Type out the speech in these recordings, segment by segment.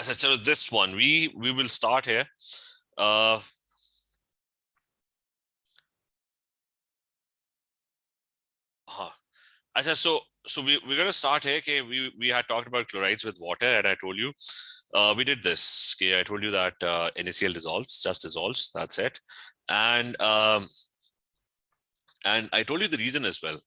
So this one, we will start here. So we're gonna start here. Okay, we had talked about chlorides with water, and I told you we did this. Okay, I told you that NaCl just dissolves. That's it. And I told you the reason as well.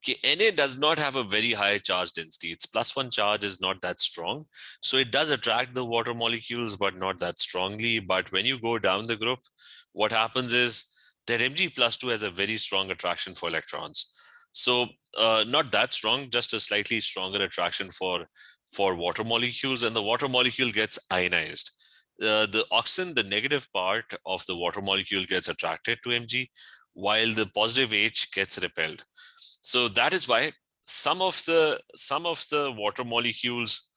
Okay, Na does not have a very high charge density. Its +1 charge is not that strong. So it does attract the water molecules, but not that strongly. But when you go down the group, what happens is that Mg+2 has a very strong attraction for electrons. So not that strong, just a slightly stronger attraction for water molecules, and the water molecule gets ionized. The oxygen, the negative part of the water molecule, gets attracted to Mg, while the positive H gets repelled. So that is why some of the water molecules,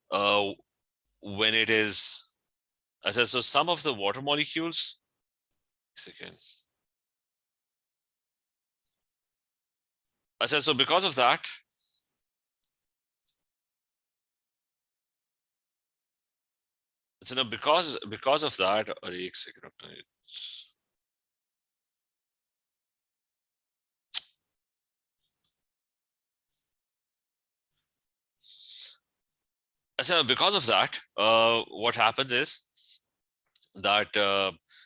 when it is, so some of the water molecules, second. So because of that, so now because of that, so because of that, what happens is that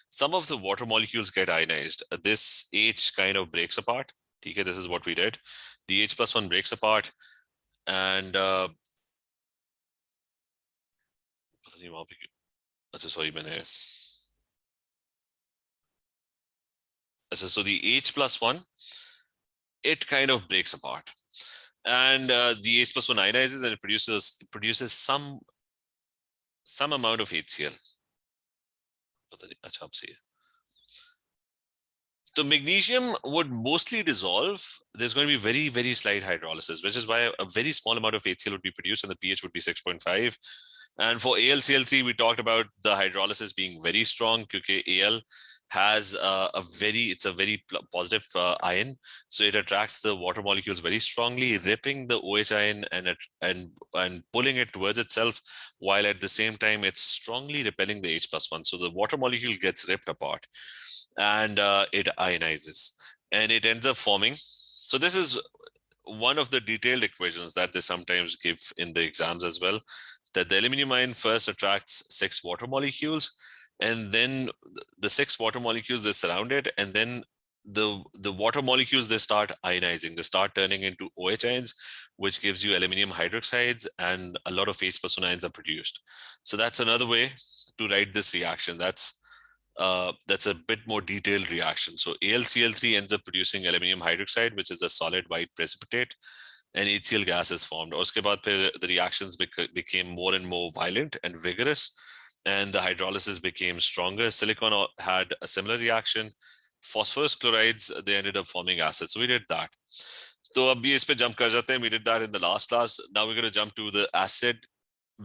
some of the water molecules get ionized. This H kind of breaks apart. Okay, this is what we did. The H+1 breaks apart, and sorry, so the H+1, it kind of breaks apart, and the H+1 ionizes, and it produces some amount of HCl. So magnesium would mostly dissolve. There's going to be very, very slight hydrolysis, which is why a very small amount of HCl would be produced, and the pH would be 6.5. And for AlCl3, we talked about the hydrolysis being very strong, because Al has it's a very positive ion, so it attracts the water molecules very strongly, ripping the OH ion and pulling it towards itself, while at the same time it's strongly repelling the H+1. So the water molecule gets ripped apart, and it ionizes, and it ends up forming. So this is one of the detailed equations that they sometimes give in the exams as well, that the aluminum ion first attracts 6 water molecules, and then the 6 water molecules, they surround it, and then the water molecules, they start ionizing, they start turning into OH ions, which gives you aluminium hydroxides, and a lot of H+1 ions are produced. So that's another way to write this reaction. That's a bit more detailed reaction. So AlCl3 ends up producing aluminium hydroxide, which is a solid white precipitate, and HCl gas is formed. Uske baad the reactions became more and more violent and vigorous, and the hydrolysis became stronger. Silicon had a similar reaction. Phosphorus chlorides, they ended up forming acids. So we did that. So abhi is pe jump kar jate hain. We did that in the last class. Now we're going to jump to the acid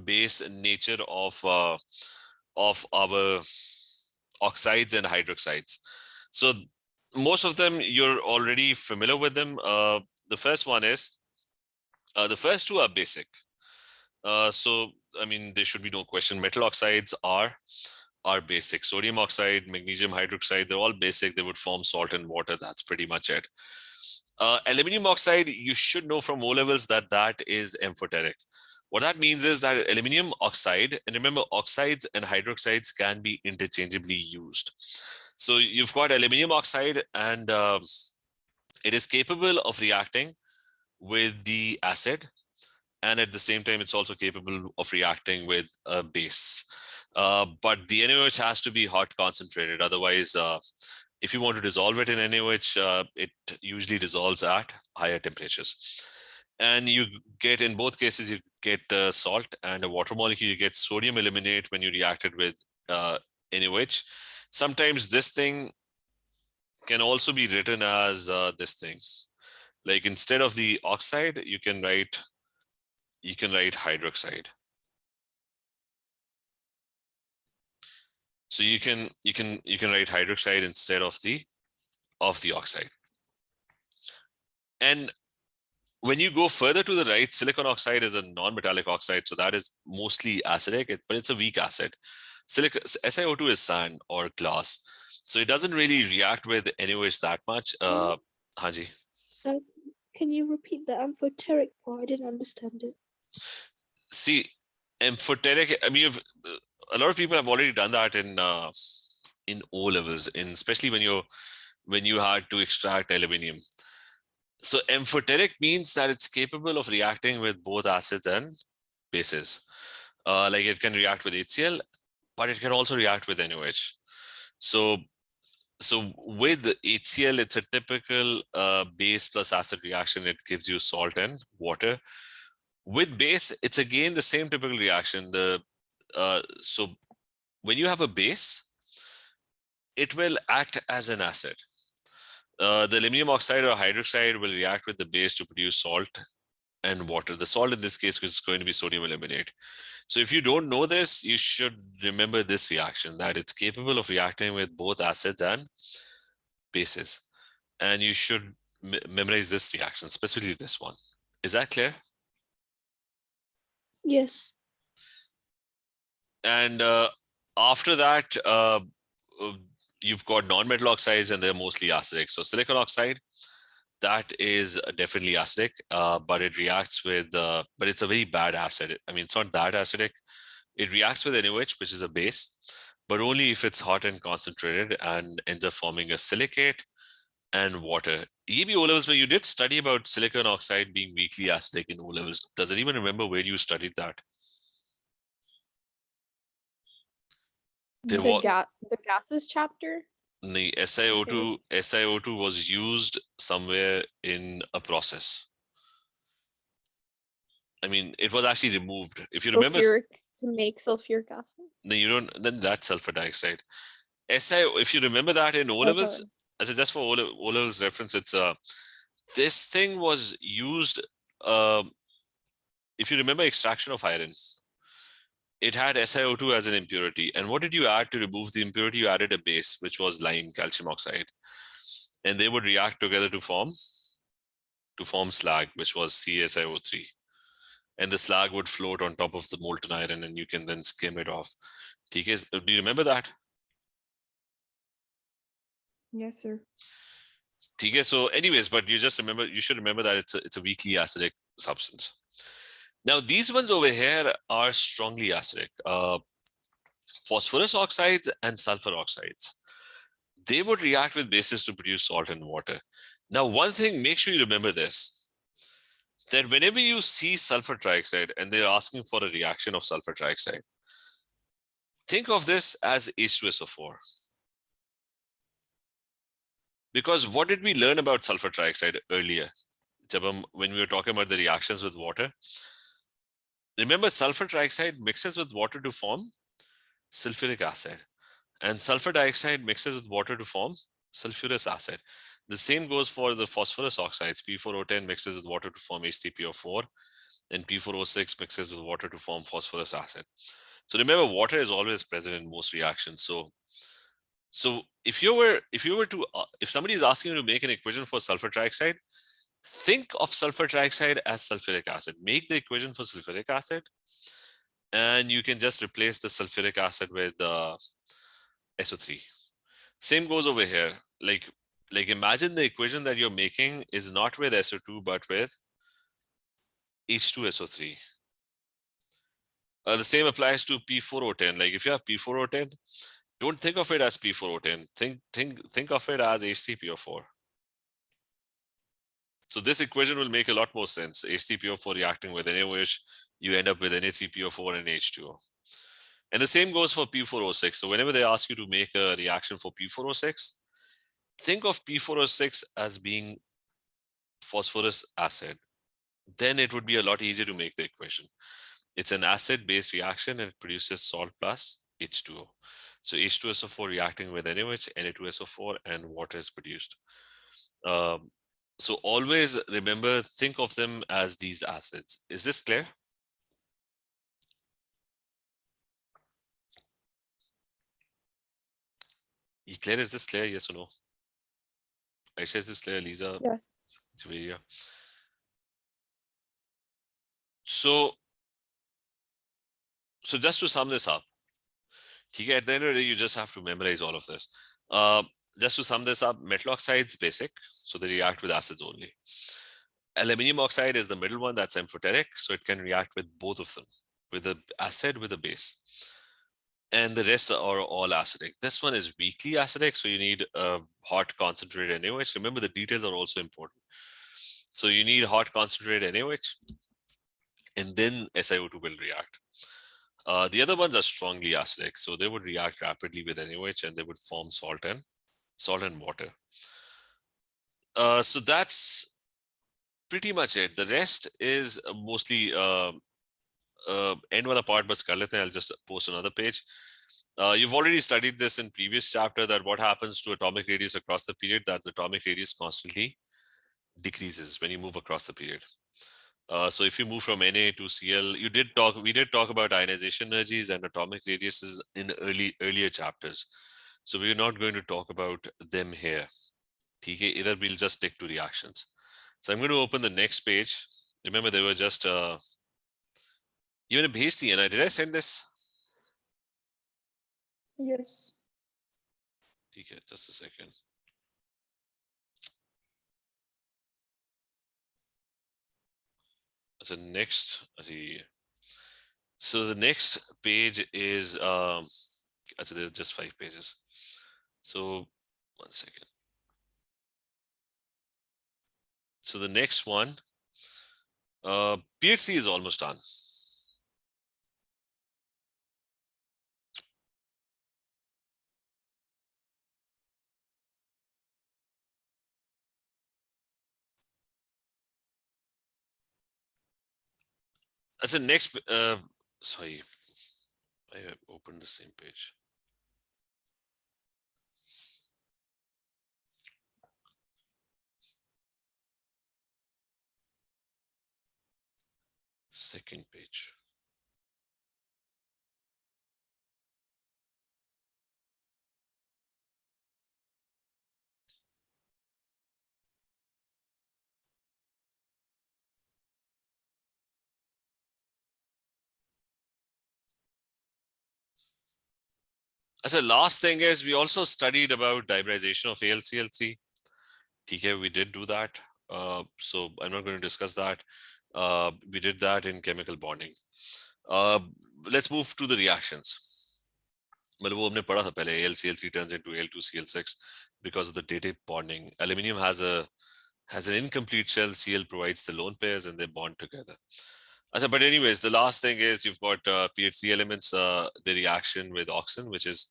base nature of our oxides and hydroxides. So most of them, you're already familiar with them. The first one is, the first two are basic. So, I mean, there should be no question. Metal oxides are basic. Sodium oxide, magnesium hydroxide, they're all basic. They would form salt and water. That's pretty much it. Aluminium oxide, you should know from O-levels that is amphoteric. What that means is that aluminium oxide, and remember, oxides and hydroxides can be interchangeably used. So you've got aluminium oxide, and it is capable of reacting with the acid, and at the same time, it's also capable of reacting with a base. But the NaOH has to be hot concentrated. Otherwise, if you want to dissolve it in NaOH, it usually dissolves at higher temperatures. And you get, in both cases, you get salt and a water molecule. You get sodium aluminate when you react it with NaOH. Sometimes this thing can also be written as this thing. Like, instead of the oxide, you can write hydroxide. So you can write hydroxide instead of the oxide. And when you go further to the right, silicon oxide is a non-metallic oxide, so that is mostly acidic, but it's a weak acid. SiO2 is sand or glass, so it doesn't really react with NaOH that much. Haji. So can you repeat the amphoteric part? I didn't understand it. See, amphoteric. I mean, a lot of people have already done that in O levels, especially when you had to extract aluminium. So amphoteric means that it's capable of reacting with both acids and bases. Like it can react with HCl, but it can also react with NaOH. So with HCl, it's a typical base plus acid reaction. It gives you salt and water. With base, it's again the same typical reaction. So when you have a base, it will act as an acid. The aluminum oxide or hydroxide will react with the base to produce salt and water. The salt in this case is going to be sodium aluminate. So if you don't know this, you should remember this reaction, that it's capable of reacting with both acids and bases. And you should memorize this reaction, specifically this one. Is that clear? Yes. And after that, you've got non-metal oxides, and they're mostly acidic. So silicon oxide, that is definitely acidic, but it reacts with, but it's a very bad acid. I mean, it's not that acidic. It reacts with NaOH, which is a base, but only if it's hot and concentrated, and ends up forming a silicate and water. EB O levels, when you did study about silicon oxide being weakly acidic in O levels, does anyone remember where you studied that? The gases chapter. The SiO2 was used somewhere in a process. I mean, it was actually removed. If you remember, to make sulfuric acid. No, you don't. Then that's sulfur dioxide. If you remember that in O levels, as just for O levels reference, it's this thing was used. If you remember extraction of iron, it had SiO2 as an impurity. And what did you add to remove the impurity? You added a base, which was lime, calcium oxide. And they would react together to form slag, which was CaSiO3. And the slag would float on top of the molten iron, and you can then skim it off. Do you remember that? Yes, sir. So anyways, but you should remember that it's a weakly acidic substance. Now, these ones over here are strongly acidic. Phosphorus oxides and sulfur oxides. They would react with bases to produce salt and water. Now, one thing, make sure you remember this, that whenever you see sulfur trioxide and they're asking for a reaction of sulfur trioxide, think of this as H2SO4. Because what did we learn about sulfur trioxide earlier? When we were talking about the reactions with water, remember sulfur trioxide mixes with water to form sulfuric acid, and sulfur dioxide mixes with water to form sulfurous acid. The same goes for the phosphorus oxides. P4O10 mixes with water to form H3PO4, and P4O6 mixes with water to form phosphorus acid. So remember, water is always present in most reactions. So if somebody is asking you to make an equation for sulfur trioxide, think of sulfur trioxide as sulfuric acid. Make the equation for sulfuric acid, and you can just replace the sulfuric acid with SO3. Same goes over here. Like imagine the equation that you're making is not with SO2, but with H2SO3. The same applies to P4O10. Like if you have P4O10, don't think of it as P4O10. Think of it as H3PO4. So this equation will make a lot more sense. H3PO4 reacting with NaOH, you end up with Na3PO4 and H2O. And the same goes for P4O6. So whenever they ask you to make a reaction for P4O6, think of P4O6 as being phosphorus acid. Then it would be a lot easier to make the equation. It's an acid-base reaction, and it produces salt plus H2O. So H2SO4 reacting with NaOH, Na2SO4, and water is produced. So always remember, think of them as these acids. Is this clear? Claire, is this clear? Yes or no? Aisha, is this clear? Lisa? Yes. Javeria? So just to sum this up, at the end of the day, you just have to memorize all of this. Just to sum this up, metal oxide's basic, so they react with acids only. Aluminium oxide is the middle one, that's amphoteric, so it can react with both of them, with the acid, with the base. And the rest are all acidic. This one is weakly acidic, so you need a hot concentrated NaOH. Remember, the details are also important. So you need hot concentrated NaOH, and then SiO2 will react. The other ones are strongly acidic, so they would react rapidly with NaOH, and they would form salt and water. So that's pretty much it. The rest is mostly end wala part bas kar lete hain. I'll just post another page. You've already studied this in previous chapter, that what happens to atomic radius across the period, that the atomic radius constantly decreases when you move across the period. So if you move from Na to Cl, we did talk about ionization energies and atomic radiuses in earlier chapters. So we're not going to talk about them here. Okay, either we'll just stick to reactions. So I'm going to open the next page. Remember, they were just even a bhejti, and did I send this? Yes. Okay, just a second. So next, so the next page is so there's just 5 pages. So 1 second. So the next one, PhD is almost done. That's the next, sorry, I opened the same page. Second page. As a last thing is, we also studied about dimerization of AlCl3. TK, we did do that. So I'm not going to discuss that. We did that in chemical bonding. Let's move to the reactions. मतलब वो हमने पढ़ा था पहले, AlCl3 turns into Al2Cl6 because of the dative bonding. Aluminium has an incomplete shell. Cl provides the lone pairs and they bond together. But anyways, the last thing is you've got pH3 elements, the reaction with oxygen, which is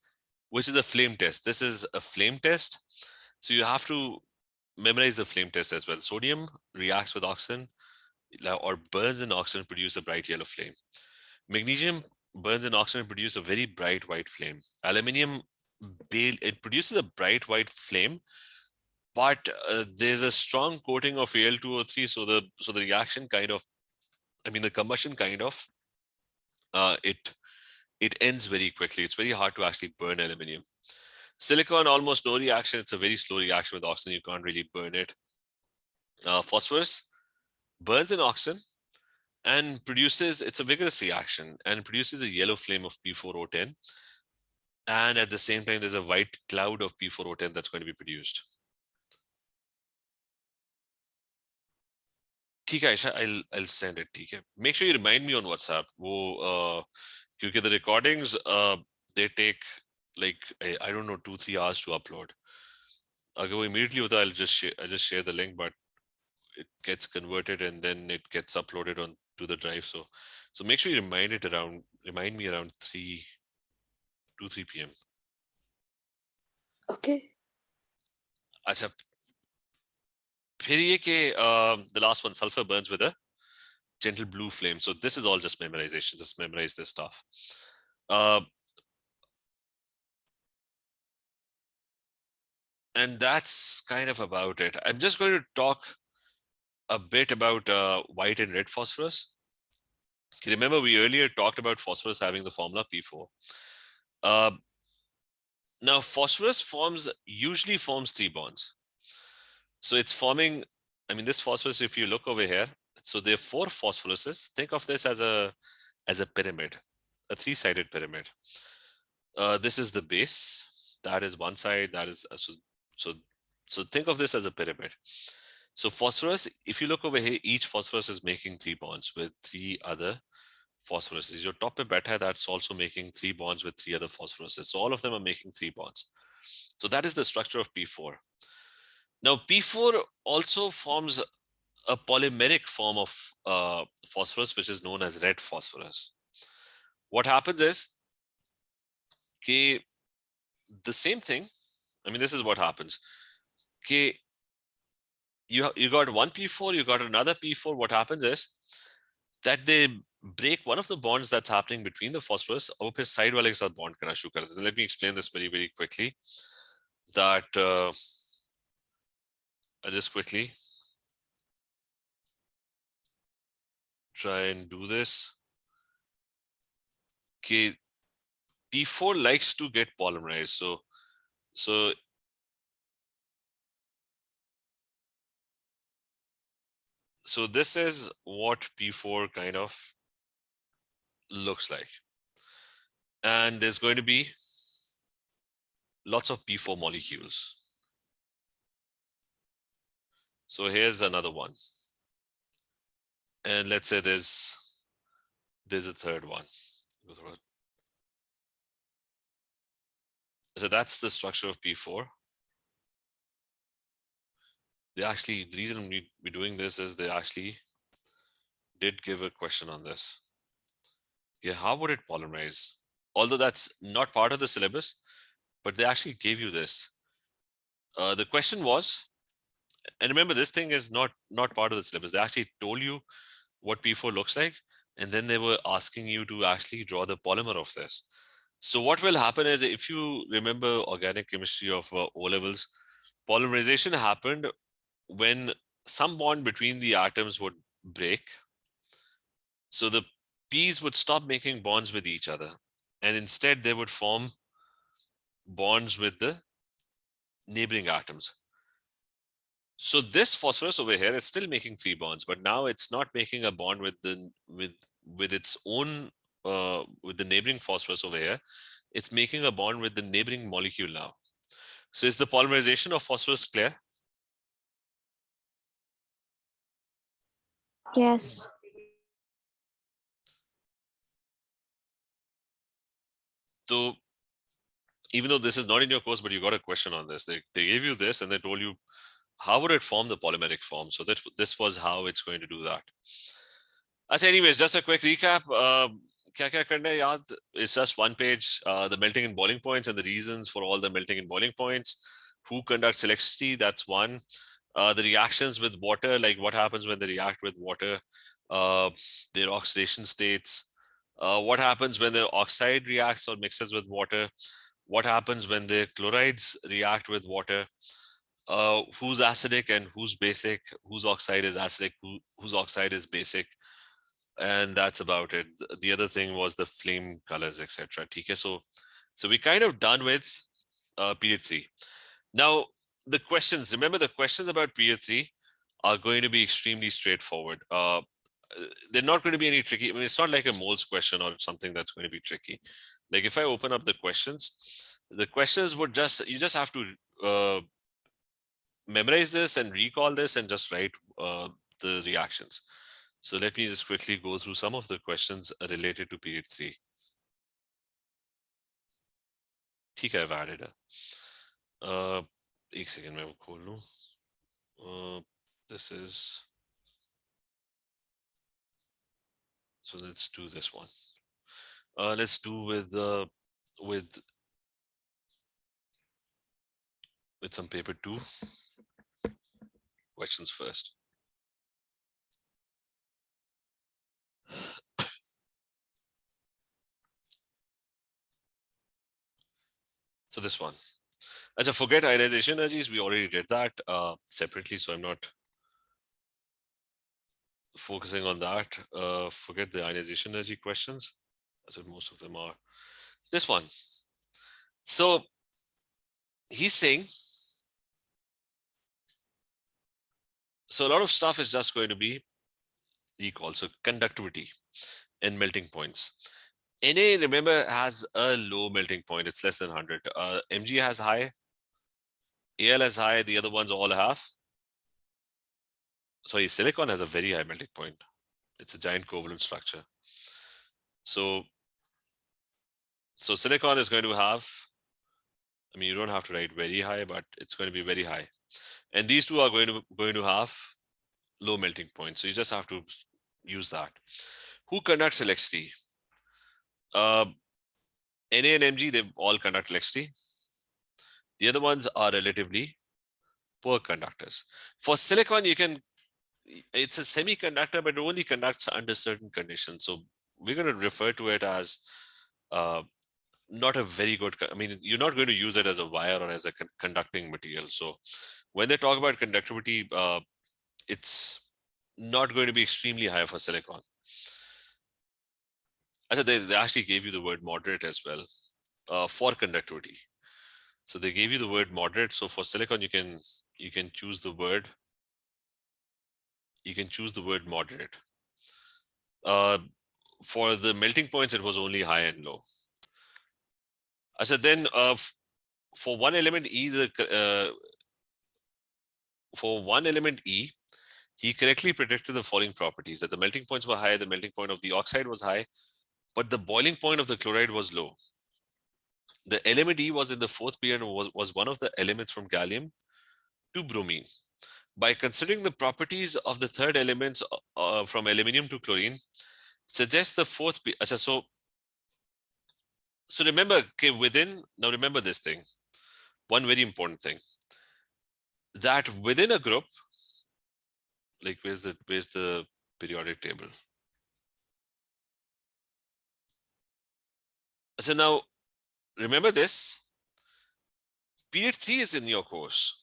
a flame test. This is a flame test. So you have to memorize the flame test as well. Sodium reacts with oxygen or burns in oxygen, produce a bright yellow flame. Magnesium burns in oxygen and produce a very bright white flame. Aluminium, it produces a bright white flame, but there's a strong coating of Al2O3, so the reaction kind of, the combustion kind of, it ends very quickly. It's very hard to actually burn aluminium. Silicon, almost no reaction. It's a very slow reaction with oxygen. You can't really burn it. Phosphorus burns in oxygen and produces, it's a vigorous reaction, and produces a yellow flame of P4O10. And at the same time, there's a white cloud of P4O10 that's going to be produced. Okay, Aisha, I'll send it. Okay. Make sure you remind me on WhatsApp. Because the recordings, they take like, I don't know, 2-3 hours to upload. Okay, immediately with that, I'll just share the link, but it gets converted and then it gets uploaded on to the drive. So make sure you remind me around 2-3 p.m. Okay. Acha. The last one, sulfur burns with a gentle blue flame. So this is all just memorization. Just memorize this stuff. And that's kind of about it. I'm just going to talk a bit about white and red phosphorus. Remember, we earlier talked about phosphorus having the formula P4. Now, phosphorus usually forms 3 bonds. So it's forming, this phosphorus, if you look over here, So there are 4 phosphoruses. Think of this as a pyramid, a 3-sided pyramid. This is the base. That is one side. That is so think of this as a pyramid. So phosphorus, if you look over here, each phosphorus is making 3 bonds with 3 other phosphoruses. Your top beta, that's also making 3 bonds with 3 other phosphoruses. So all of them are making 3 bonds. So that is the structure of P4. Now P4 also forms a polymeric form of phosphorus, which is known as red phosphorus. What happens is, okay, the same thing. I mean, this is what happens. Okay, you got one P4, you got another P4. What happens is that they break one of the bonds that's happening between the phosphorus. और फिर side वाले के साथ bond करना शुरू करते हैं. Let me explain this very, very quickly. That I'll just quickly try and do this. Okay, P4 likes to get polymerized. So this is what P4 kind of looks like. And there's going to be lots of P4 molecules. So here's another one. And let's say there's a third one. So that's the structure of P4. They actually, the reason we're doing this is they actually did give a question on this. Yeah, how would it polymerize? Although that's not part of the syllabus, but they actually gave you this. The question was, and remember, this thing is not part of the syllabus. They actually told you what P4 looks like, and then they were asking you to actually draw the polymer of this. So what will happen is, if you remember organic chemistry of O levels, polymerization happened when some bond between the atoms would break. So the P's would stop making bonds with each other, and instead they would form bonds with the neighboring atoms. So this phosphorus over here, it's still making 3 bonds, but now it's not making a bond with its own with the neighboring phosphorus over here. It's making a bond with the neighboring molecule now. So is the polymerization of phosphorus clear? Yes. So even though this is not in your course, but you got a question on this. They gave you this and they told you, how would it form the polymeric form? So that this was how it's going to do that. As anyways, just a quick recap. Kya karna hai yaad? It's just one page, the melting and boiling points and the reasons for all the melting and boiling points. Who conducts electricity? That's one. The reactions with water, like what happens when they react with water, their oxidation states. What happens when the oxide reacts or mixes with water? What happens when the chlorides react with water? Who's acidic and who's basic? Whose oxide is acidic? Whose oxide is basic? And that's about it. The other thing was the flame colors, etc. So we kind of done with period 3. Now the questions. Remember, the questions about period 3 are going to be extremely straightforward. They're not going to be any tricky. I mean, it's not like a moles question or something that's going to be tricky. Like if I open up the questions would you just have to memorize this and recall this and just write the reactions. So let me just quickly go through some of the questions related to period 3. ठीक है, I've added it. एक second मैं वो खोल लूं. This is, so let's do this one. Let's do with some paper 2 questions first. So this one. As a forget ionization energies, we already did that separately, so I'm not focusing on that. Forget the ionization energy questions, as most of them are. This one. So he's saying, so a lot of stuff is just going to be recall. So conductivity and melting points. Na, remember, has a low melting point. It's less than 100. Mg has high. Al has high. The other ones all have. Sorry, silicon has a very high melting point. It's a giant covalent structure. So silicon is going to have, I mean, you don't have to write very high, but it's going to be very high. And these two are going to have low melting points. So you just have to use that. Who conducts electricity? Na and Mg, they all conduct electricity. The other ones are relatively poor conductors. For silicon, it's a semiconductor, but it only conducts under certain conditions. So we're going to refer to it as not a very good, I mean, you're not going to use it as a wire or as a conducting material. So when they talk about conductivity, it's not going to be extremely high for silicon. I said they actually gave you the word moderate as well for conductivity. So they gave you the word moderate. So for silicon, you can choose the word. You can choose the word moderate. For the melting points, it was only high and low. I said then for one element E, he correctly predicted the following properties: that the melting points were high, the melting point of the oxide was high, but the boiling point of the chloride was low. The element E was in the fourth period and was one of the elements from gallium to bromine. By considering the properties of the third elements from aluminium to chlorine, suggests the fourth. So remember, okay, now remember this thing. One very important thing, that within a group, like where's the periodic table? So now remember this, period 3 is in your course.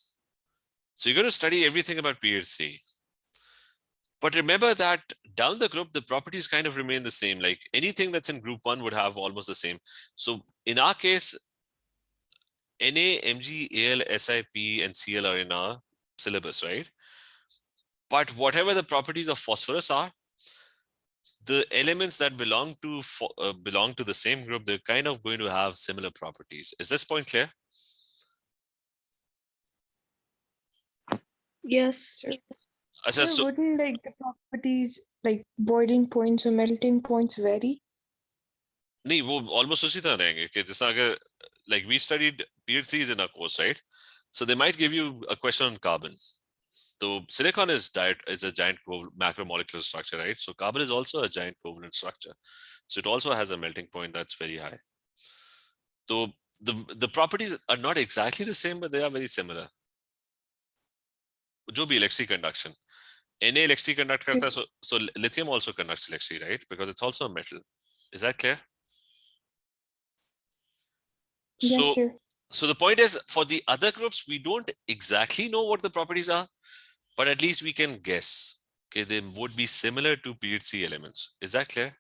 So you're going to study everything about period 3. But remember that down the group, the properties kind of remain the same. Like anything that's in group 1 would have almost the same. So in our case, Na, Mg, Al, Si, and Cl are in our syllabus, right? But whatever the properties of phosphorus are, the elements that belong to the same group, they're kind of going to have similar properties. Is this point clear? Yes. So wouldn't like the properties like boiling points or melting points vary? नहीं, वो almost उसी तरह रहेंगे कि जैसा अगर like we studied period 3 is in our course, right? So they might give you a question on carbon. So silicon is a giant macromolecular structure, right? So carbon is also a giant covalent structure. So it also has a melting point that's very high. So the properties are not exactly the same, but they are very similar. जो भी electricity conduction, Na electricity conduct करता है, so lithium also conducts electricity, right? Because it's also a metal. Is that clear? Yes, sir. So the point is, for the other groups, we don't exactly know what the properties are, but at least we can guess. Okay, they would be similar to period 3 elements. Is that clear?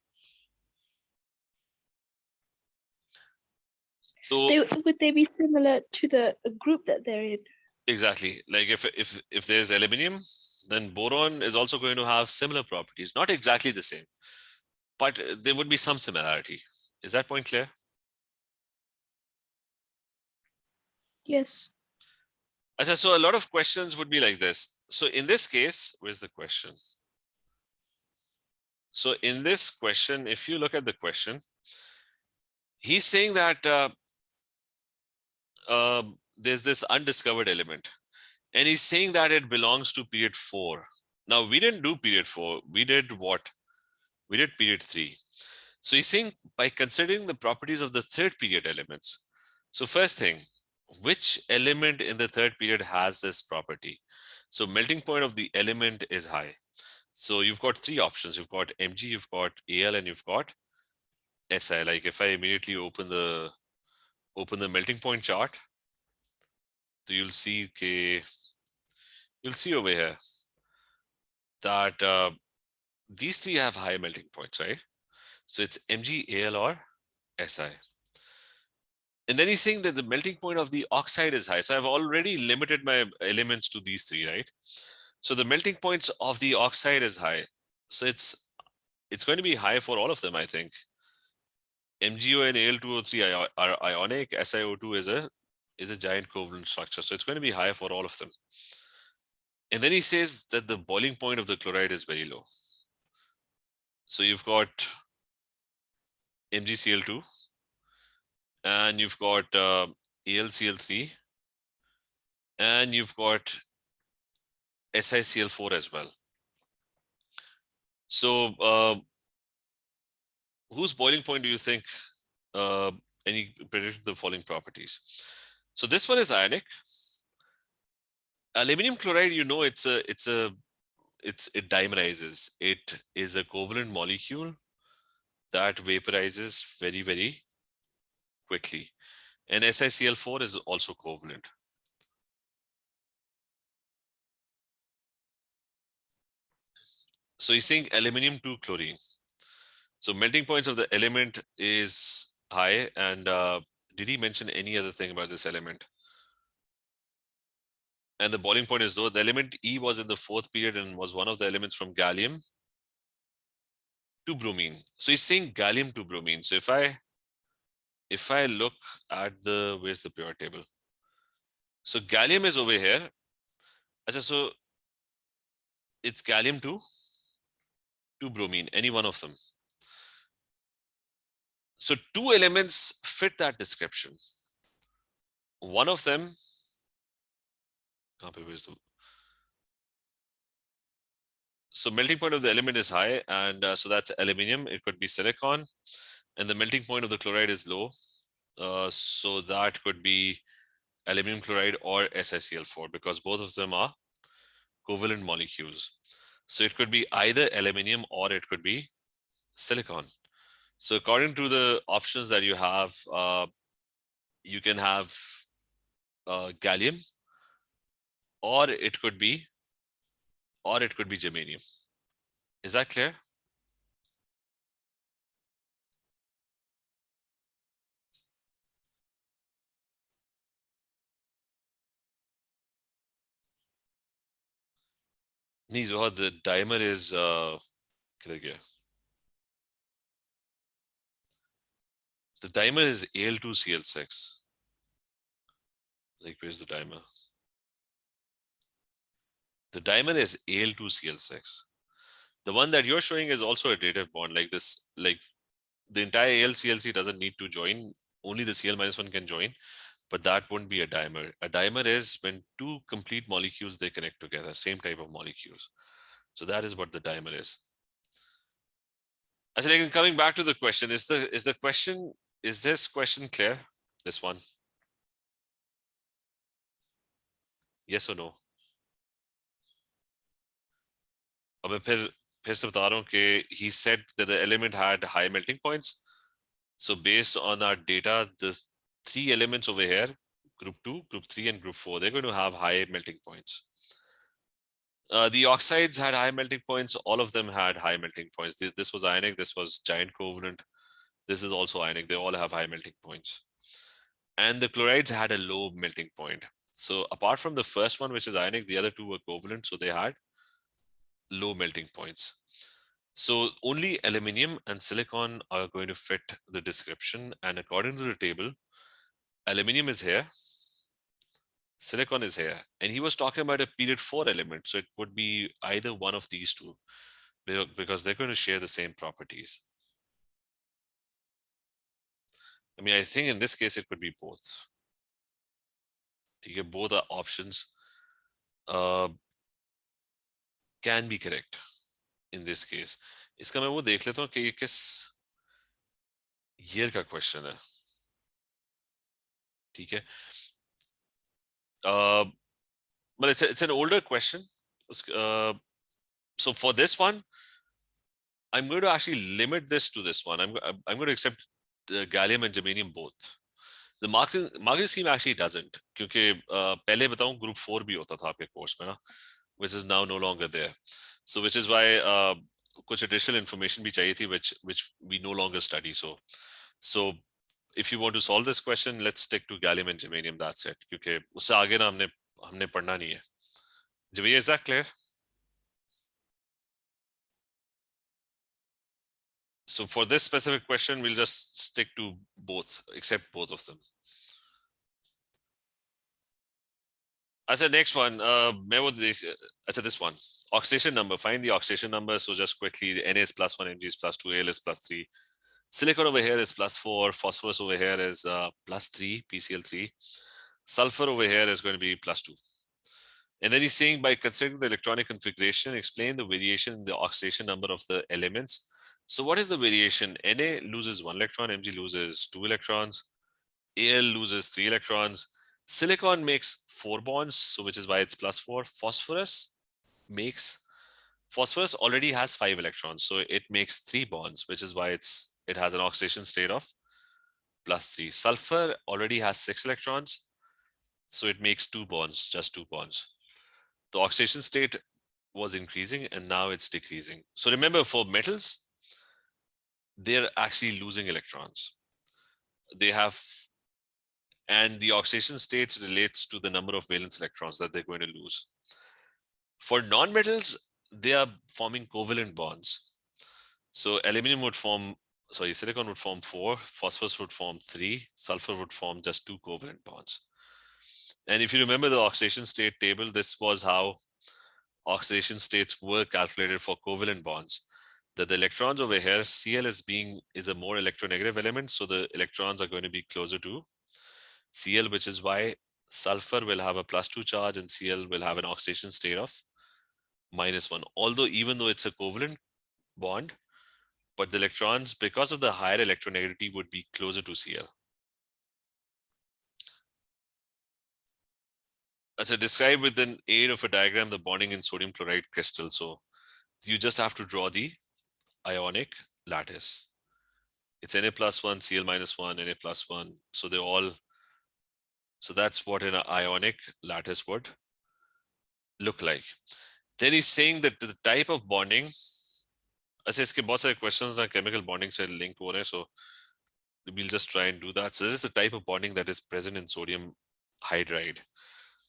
So Would they be similar to the group that they're in? exactly, like if there's aluminium, then boron is also going to have similar properties. Not exactly the same, but there would be some similarity. Is that point clear? Yes. So a lot of questions would be like this. So in this case, where's the question? So in this question, if you look at the question, he's saying that there's this undiscovered element, and he's saying that it belongs to period 4. Now we didn't do period 4. We did what? We did period 3. So he's saying by considering the properties of the third period elements. So first thing, which element in the third period has this property? So melting point of the element is high. So you've got 3 options. You've got Mg, you've got Al, and you've got Si. Like if I immediately open the melting point chart, so you'll see over here that these 3 have high melting points, right? So it's Mg, Al, or Si. And then he's saying that the melting point of the oxide is high. So I've already limited my elements to these 3, right? So the melting points of the oxide is high. So it's going to be high for all of them, I think. MgO and Al2O3 are ionic. SiO2 is a giant covalent structure, so it's going to be high for all of them. And then he says that the boiling point of the chloride is very low. So you've got MgCl2 and you've got AlCl3 and you've got SiCl4 as well. So whose boiling point do you think? And he predicted the following properties. So this one is ionic. Aluminium chloride, you know, it dimerizes. It is a covalent molecule that vaporizes very, very quickly. And SiCl4 is also covalent. So he's saying aluminium to chlorine. So melting points of the element is high. And did he mention any other thing about this element? And the boiling point is low. The element E was in the fourth period and was one of the elements from gallium to bromine. So he's saying gallium to bromine. So if I look at where's the periodic table? So gallium is over here. So it's gallium to bromine, any one of them. So two elements fit that description. One of them, so melting point of the element is high, and so that's aluminium. It could be silicon, and the melting point of the chloride is low. So that could be aluminum chloride or SiCl4, because both of them are covalent molecules. So it could be either aluminium or it could be silicon. So according to the options that you have, you can have gallium, or it could be germanium. Is that clear? Zohar, the dimer is the dimer is Al2Cl6. Like, where's the dimer? The dimer is Al2Cl6. The one that you're showing is also a dative bond, like this, like the entire AlCl3 doesn't need to join, only the Cl-1 can join, but that wouldn't be a dimer. A dimer is when two complete molecules, they connect together, same type of molecules. So that is what the dimer is. I said, coming back to the question, is this question clear? This one? Yes or no? अब मैं फिर से बता रहा हूँ कि he said that the element had high melting points. So based on our data, the three elements over here, group 2, group 3, and group 4, they're going to have high melting points. The oxides had high melting points. All of them had high melting points. This was ionic. This was giant covalent. This is also ionic. They all have high melting points. And the chlorides had a low melting point. So apart from the first one, which is ionic, the other two were covalent. So they had low melting points. So only aluminium and silicon are going to fit the description. And according to the table, aluminium is here, silicon is here. And he was talking about a period 4 element. So it would be either one of these two, because they're going to share the same properties. I mean, I think in this case, it could be both. Both are options can be correct in this case. इसका मैं वो देख लेता हूँ कि ये किस year का question है. ठीक है. But it's an older question. So for this one, I'm going to actually limit this to this one. I'm going to accept gallium and germanium both. The marking scheme actually doesn't, क्योंकि पहले बताऊं group 4 भी होता था आपके course में ना, which is now no longer there. So which is why कुछ additional information भी चाहिए थी, which we no longer study. So if you want to solve this question, let's stick to gallium and germanium. That's it. क्योंकि उससे आगे ना हमने पढ़ना नहीं है. Javier, is that clear? So for this specific question, we'll just stick to both, except both of them. As a next one, this one, oxidation number. Find the oxidation number. So just quickly, Na is +1, Mg is +2, Al is +3. Silicon over here is +4. Phosphorus over here is +3, PCl3. Sulfur over here is going to be +2. And then he's saying, by considering the electronic configuration, explain the variation in the oxidation number of the elements. So what is the variation? Na loses 1 electron, Mg loses 2 electrons, Al loses 3 electrons. Silicon makes 4 bonds, so which is why it's +4. Phosphorus already has 5 electrons, so it makes 3 bonds, which is why it has an oxidation state of +3. Sulfur already has 6 electrons, so it makes 2 bonds, just 2 bonds. The oxidation state was increasing and now it's decreasing. So remember, for metals, they're actually losing electrons. And the oxidation state relates to the number of valence electrons that they're going to lose. For non-metals, they are forming covalent bonds. So silicon would form 4, phosphorus would form 3, sulfur would form just 2 covalent bonds. And if you remember the oxidation state table, this was how oxidation states were calculated for covalent bonds. That the electrons over here, Cl is a more electronegative element, so the electrons are going to be closer to Cl, which is why sulfur will have a +2 charge and Cl will have an oxidation state of -1. Although, even though it's a covalent bond, but the electrons, because of the higher electronegativity, would be closer to Cl. So describe with an aid of a diagram the bonding in sodium chloride crystal. So you just have to draw the ionic lattice. It's Na +1, Cl -1, Na +1. So that's what an ionic lattice would look like. Then he's saying that the type of bonding, ऐसे इसके बहुत सारे questions ना chemical bonding से link हो रहे हैं, so we'll just try and do that. So this is the type of bonding that is present in sodium hydride.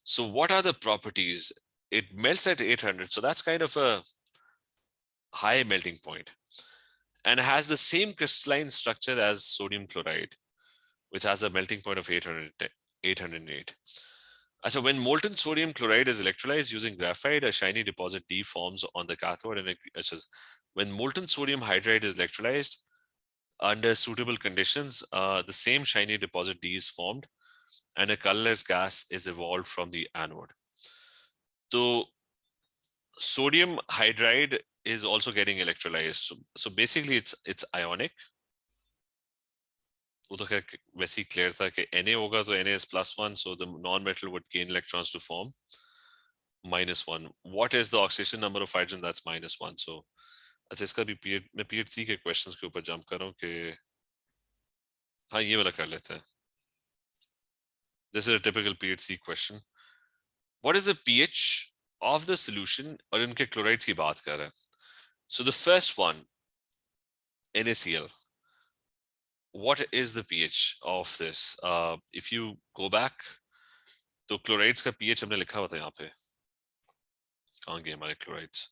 So what are the properties? It melts at 800, so that's kind of a high melting point, and has the same crystalline structure as sodium chloride, which has a melting point of 808. So when molten sodium chloride is electrolyzed using graphite, a shiny deposit D forms on the cathode. And when molten sodium hydride is electrolyzed under suitable conditions, the same shiny deposit D is formed, and a colorless gas is evolved from the anode. So sodium hydride is also getting electrolyzed. So basically it's ionic. वो तो खैर वैसे ही clear था कि Na होगा तो Na is +1, so the non-metal would gain electrons to form -1. What is the oxidation number of hydrogen? That's -1. So अच्छा इसका भी मैं period 3 के questions के ऊपर jump कर रहा हूँ कि हाँ ये वाला कर लेते हैं. This is a typical period 3 question. What is the pH of the solution? और इनके chlorides की बात कर रहा है. So the first one, NaCl. What is the pH of this? If you go back, तो chlorides का pH हमने लिखा हुआ था यहाँ पे. कहाँ गए हमारे chlorides?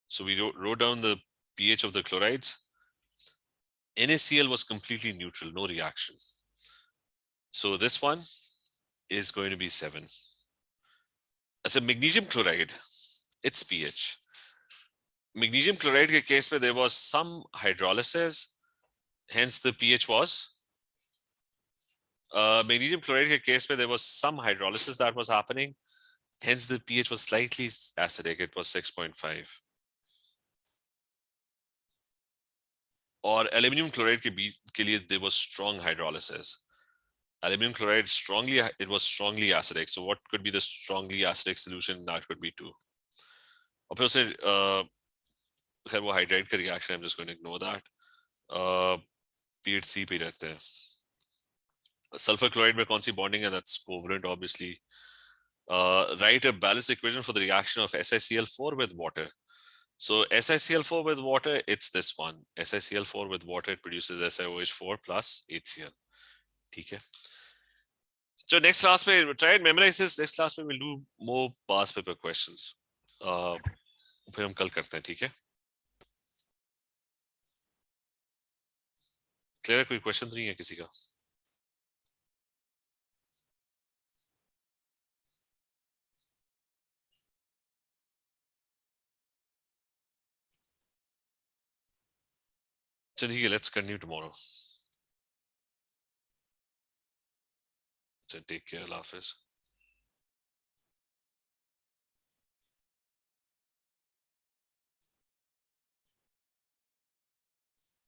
So we wrote down the pH of the chlorides. NaCl was completely neutral, no reaction. So this one is going to be 7. As a magnesium chloride, its pH. Magnesium chloride के case में there was some hydrolysis, hence the pH was. Magnesium chloride के case में there was some hydrolysis that was happening, hence the pH was slightly acidic. It was 6.5. Or aluminium chloride के लिए there was strong hydrolysis. Aluminium chloride was strongly acidic. So what could be the strongly acidic solution? That could be 2. और फिर उसे खैर वो hydride का reaction, I'm just going to ignore that. pH 3 पे रहते हैं. Sulfur chloride में कौन सी bonding है? That's covalent, obviously. Write a balanced equation for the reaction of SiCl4 with water. So SiCl4 with water, it's this one. SiCl4 with water, it produces SiOH4 plus HCl. ठीक है. So next class में try and memorize this. Next class में we'll do more past paper questions. फिर हम कल करते हैं, ठीक है? क्लियर है? कोई क्वेश्चन नहीं है किसी का? चलिए ठीक है, let's continue tomorrow. Take care, अल्लाह हाफिज।